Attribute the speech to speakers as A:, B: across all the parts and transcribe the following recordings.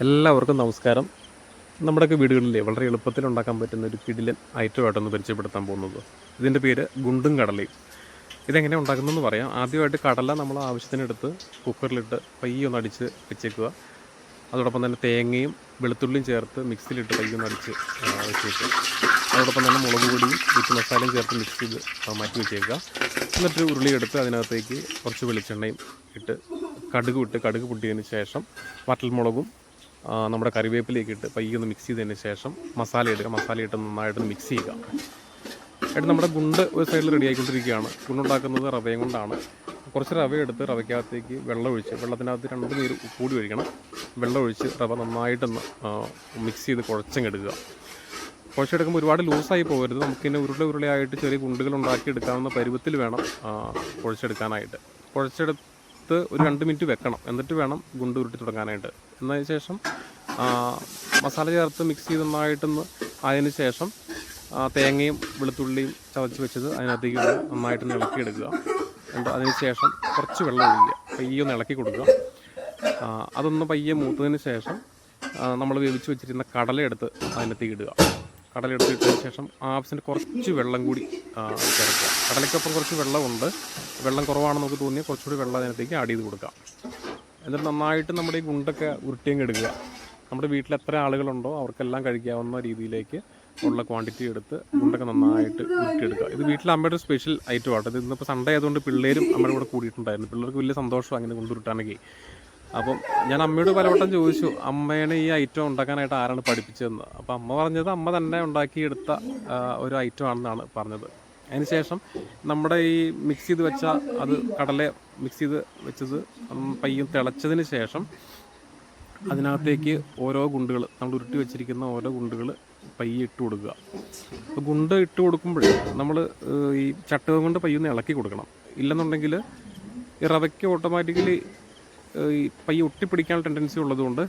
A: എല്ലാവർക്കും നമസ്കാരം. നമ്മുടെയൊക്കെ വീടുകളിൽ വളരെ എളുപ്പത്തിൽ ഉണ്ടാക്കാൻ പറ്റുന്ന ഒരു കിടിലൻ ഐറ്റമായിട്ടൊന്ന് പരിചയപ്പെടുത്താൻ പോകുന്നത്. ഇതിൻ്റെ പേര് ഗുണ്ടും കടലയും. ഇതെങ്ങനെ ഉണ്ടാക്കുന്നതെന്ന് പറയാം. ആദ്യമായിട്ട് കടല നമ്മൾ ആവശ്യത്തിനെടുത്ത് കുക്കറിലിട്ട് പയ്യെ ഒന്ന് അടിച്ച് വെച്ചേക്കുക. അതോടൊപ്പം തന്നെ തേങ്ങയും വെളുത്തുള്ളിയും ചേർത്ത് മിക്സിയിലിട്ട് പയ്യെ ഒന്ന് അടിച്ച് വെച്ചേക്കുക. അതോടൊപ്പം തന്നെ മുളക് പൊടിയും വീറ്റ് മസാലയും ചേർത്ത് മിക്സ് ചെയ്ത് മാറ്റി വെച്ചേക്കുക. എന്നിട്ട് ഉരുളി എടുത്ത് അതിനകത്തേക്ക് കുറച്ച് വെളിച്ചെണ്ണയും ഇട്ട് കടുക് പൊട്ടിയതിന് ശേഷം വറ്റൽമുളകും നമ്മുടെ കറിവേപ്പിലേക്ക് ഇട്ട് പയ്യെ ഒന്ന് മിക്സ് ചെയ്തതിന് ശേഷം മസാല ഇട്ട് നന്നായിട്ട് മിക്സ് ചെയ്യുക. എന്നിട്ട് നമ്മുടെ ഗുണ്ട് ഒരു സൈഡിൽ റെഡി ആയിക്കൊണ്ടിരിക്കുകയാണ്. ഗുണ്ടുണ്ടാക്കുന്നത് റവയും കൊണ്ടാണ്. കുറച്ച് റവ എടുത്ത് റവയ്ക്കകത്തേക്ക് വെള്ളം ഒഴിച്ച് വെള്ളത്തിനകത്ത് 2 നീര് കൂടി ഒഴിക്കണം. വെള്ളം ഒഴിച്ച് റവ നന്നായിട്ടൊന്ന് മിക്സ് ചെയ്ത് കുഴച്ചെടുക്കുക. കുഴച്ചെടുക്കുമ്പോൾ ഒരുപാട് ലൂസായി പോകരുത്. നമുക്കിങ്ങനെ ഉരുളയായിട്ട് ചെറിയ ഗുണ്ടുകൾ ഉണ്ടാക്കിയെടുക്കാവുന്ന പരുവത്തിൽ വേണം കുഴച്ചെടുക്കാനായിട്ട്. കുഴച്ചെടുത്ത് ഒരു 2 മിനിറ്റ് വെക്കണം. എന്നിട്ട് വേണം ഗുണ്ട് ഉരുട്ടി തുടങ്ങാനായിട്ട്. എന്നതിന് ശേഷം മസാല ചേർത്ത് മിക്സ് ചെയ്ത് നന്നായിട്ടൊന്ന് അതിന് ശേഷം തേങ്ങയും വെളുത്തുള്ളിയും ചതച്ച് വെച്ചത് അതിനകത്തേക്ക് നന്നായിട്ടൊന്ന് ഇളക്കിയെടുക്കുക. എന്നിട്ട് അതിന് ശേഷം കുറച്ച് വെള്ളം ഒഴിക്കുക. പയ്യെ ഒന്ന് ഇളക്കി കൊടുക്കുക. അതൊന്ന് പയ്യെ മൂത്തതിന് ശേഷം നമ്മൾ വേവിച്ച് വെച്ചിരുന്ന കടലയെടുത്ത് അതിനകത്തേക്ക് ഇടുക. കടലെടുത്തിട്ടതിന് ശേഷം ആവശ്യത്തിന് കുറച്ച് വെള്ളം കൂടി ചേർക്കുക. കടലയ്ക്കൊപ്പം കുറച്ച് വെള്ളമുണ്ട്. വെള്ളം കുറവാണെന്ന് നമുക്ക് തോന്നിയാൽ കുറച്ചുകൂടി വെള്ളം അതിനകത്തേക്ക് ആഡ് ചെയ്ത് കൊടുക്കുക. എന്നിട്ട് നന്നായിട്ട് നമ്മുടെ ഈ ഗുണ്ടൊക്കെ ഉരുട്ടിയങ്ങ് എടുക്കുക. നമ്മുടെ വീട്ടിൽ എത്ര ആളുകളുണ്ടോ അവർക്കെല്ലാം കഴിക്കാവുന്ന രീതിയിലേക്ക് ഉള്ള ക്വാണ്ടിറ്റി എടുത്ത് ഗുണ്ടൊക്കെ നന്നായിട്ട് ഉരുട്ടിയെടുക്കുക. ഇത് വീട്ടിൽ അമ്മയുടെ ഒരു സ്പെഷ്യൽ ഐറ്റമാണ്. ഇത് ഇന്നിപ്പോൾ സൺഡേ ആയതുകൊണ്ട് പിള്ളേരും അമ്മയുടെ കൂടെ കൂടിയിട്ടുണ്ടായിരുന്നു. പിള്ളേർക്ക് വലിയ സന്തോഷം അങ്ങനെ കൊണ്ടുരുട്ടാനൊക്കെ. അപ്പം ഞാൻ അമ്മയോട് പലവട്ടം ചോദിച്ചു, അമ്മേനെ ഈ ഐറ്റം ഉണ്ടാക്കാനായിട്ട് ആരാണ് പഠിപ്പിച്ചതെന്ന്. അപ്പോൾ അമ്മ പറഞ്ഞത് അമ്മ തന്നെ ഉണ്ടാക്കിയെടുത്ത ഒരു ഐറ്റം ആണെന്നാണ് പറഞ്ഞത്. അതിനുശേഷം നമ്മുടെ ഈ മിക്സ് ചെയ്ത് വെച്ച കടല മിക്സ് ചെയ്ത് വെച്ചത് പയ്യും തിളച്ചതിന് ശേഷം അതിനകത്തേക്ക് ഓരോ ഗുണ്ടുകൾ നമ്മൾ ഉരുട്ടി വെച്ചിരിക്കുന്ന ഓരോ ഗുണ്ടുകൾ പയ്യെ ഇട്ട് കൊടുക്കുക. അപ്പോൾ ഗുണ്ട് ഇട്ട് കൊടുക്കുമ്പോൾ നമ്മൾ ഈ ചട്ടുകം കൊണ്ട് പയ്യൊന്ന് ഇളക്കി കൊടുക്കണം. ഇല്ലെന്നുണ്ടെങ്കിൽ ഈ റവയ്ക്ക് ഓട്ടോമാറ്റിക്കലി ഈ പയ്യെ ഒട്ടിപ്പിടിക്കാനുള്ള ടെൻഡൻസി ഉള്ളതുകൊണ്ട്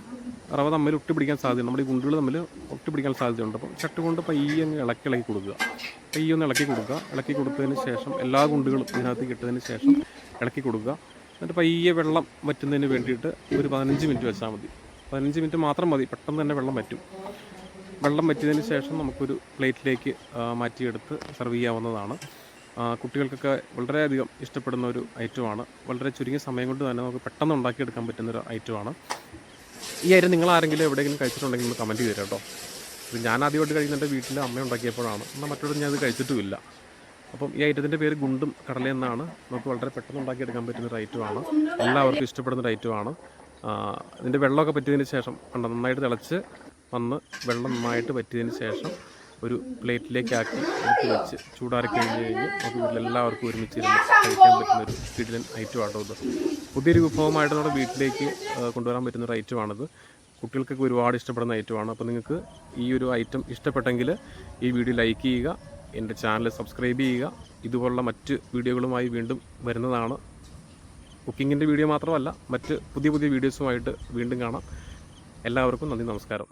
A: റവ തമ്മിൽ ഒട്ടിപ്പിടിക്കാൻ സാധ്യതയുണ്ട്. നമ്മുടെ ഈ ഗുണ്ടുകൾ തമ്മിൽ ഒട്ടിപ്പിടിക്കാൻ സാധ്യതയുണ്ട്. അപ്പം ചട്ട് കൊണ്ട് പയ്യെ അങ്ങ് ഇളക്കി കൊടുക്കുക. പയ്യെ ഒന്ന് ഇളക്കി കൊടുക്കുക. ഇളക്കി കൊടുത്തതിന് ശേഷം എല്ലാ ഗുണ്ടുകളും ഇതിനകത്ത് ഇട്ടതിന് ശേഷം ഇളക്കി കൊടുക്കുക. എന്നിട്ട് പയ്യെ വെള്ളം വറ്റുന്നതിന് വേണ്ടിയിട്ട് ഒരു 15 മിനിറ്റ് വെച്ചാൽ മതി. 15 മിനിറ്റ് മാത്രം മതി. പെട്ടെന്ന് തന്നെ വെള്ളം വറ്റും. വെള്ളം വറ്റിയതിന് ശേഷം നമുക്കൊരു പ്ലേറ്റിലേക്ക് മാറ്റിയെടുത്ത് സെർവ് ചെയ്യാവുന്നതാണ്. കുട്ടികൾക്കൊക്കെ വളരെയധികം ഇഷ്ടപ്പെടുന്ന ഒരു ഐറ്റമാണ്. വളരെ ചുരുങ്ങിയ സമയം കൊണ്ട് തന്നെ നമുക്ക് പെട്ടെന്ന് ഉണ്ടാക്കിയെടുക്കാൻ പറ്റുന്നൊരു ഐറ്റമാണ്. ഈ ഐറ്റം നിങ്ങൾ ആരെങ്കിലും എവിടെയെങ്കിലും കഴിച്ചിട്ടുണ്ടെങ്കിൽ ഒന്ന് കമൻറ്റ് ചെയ്ത് കേട്ടോ. ഇത് ഞാൻ ആദ്യമായിട്ട് കഴിക്കുന്ന എൻ്റെ വീട്ടിൽ അമ്മ ഉണ്ടാക്കിയപ്പോഴാണ്. എന്നാൽ മറ്റൊരു ഞാൻ അത് കഴിച്ചിട്ടുമില്ല. അപ്പം ഈ ഐറ്റത്തിൻ്റെ പേര് ഗുണ്ടും കടല എന്നാണ്. നമുക്ക് വളരെ പെട്ടെന്ന് ഉണ്ടാക്കിയെടുക്കാൻ പറ്റുന്നൊരു ഐറ്റമാണ്. എല്ലാവർക്കും ഇഷ്ടപ്പെടുന്നൊരു ഐറ്റമാണ്. ഇതിൻ്റെ വെള്ളമൊക്കെ പറ്റിയതിന് ശേഷം നന്നായിട്ട് തിളച്ച് വന്ന് വെള്ളം നന്നായിട്ട് പറ്റിയതിന് ശേഷം ഒരു പ്ലേറ്റിലേക്കാക്കി എടുത്ത് വെച്ച് ചൂടാറി കഴിഞ്ഞ് നമുക്ക് വീട്ടിലെല്ലാവർക്കും ഒരുമിച്ചിരുന്ന് കഴിക്കാൻ പറ്റുന്നൊരു കിടിലൻ ഐറ്റമാണോ ഇത്. പുതിയൊരു വിഭവമായിട്ട് നമ്മുടെ വീട്ടിലേക്ക് കൊണ്ടുവരാൻ പറ്റുന്നൊരു ഐറ്റമാണിത്. കുട്ടികൾക്കൊക്കെ ഒരുപാട് ഇഷ്ടപ്പെടുന്ന ഐറ്റമാണ്. അപ്പോൾ നിങ്ങൾക്ക് ഈ ഒരു ഐറ്റം ഇഷ്ടപ്പെട്ടെങ്കിൽ ഈ വീഡിയോ ലൈക്ക് ചെയ്യുക, എൻ്റെ ചാനൽ സബ്സ്ക്രൈബ് ചെയ്യുക. ഇതുപോലുള്ള മറ്റ് വീഡിയോകളുമായി വീണ്ടും വരുന്നതാണ്. കുക്കിങ്ങിൻ്റെ വീഡിയോ മാത്രമല്ല, മറ്റ് പുതിയ വീഡിയോസുമായിട്ട് വീണ്ടും കാണാം. എല്ലാവർക്കും നന്ദി, നമസ്കാരം.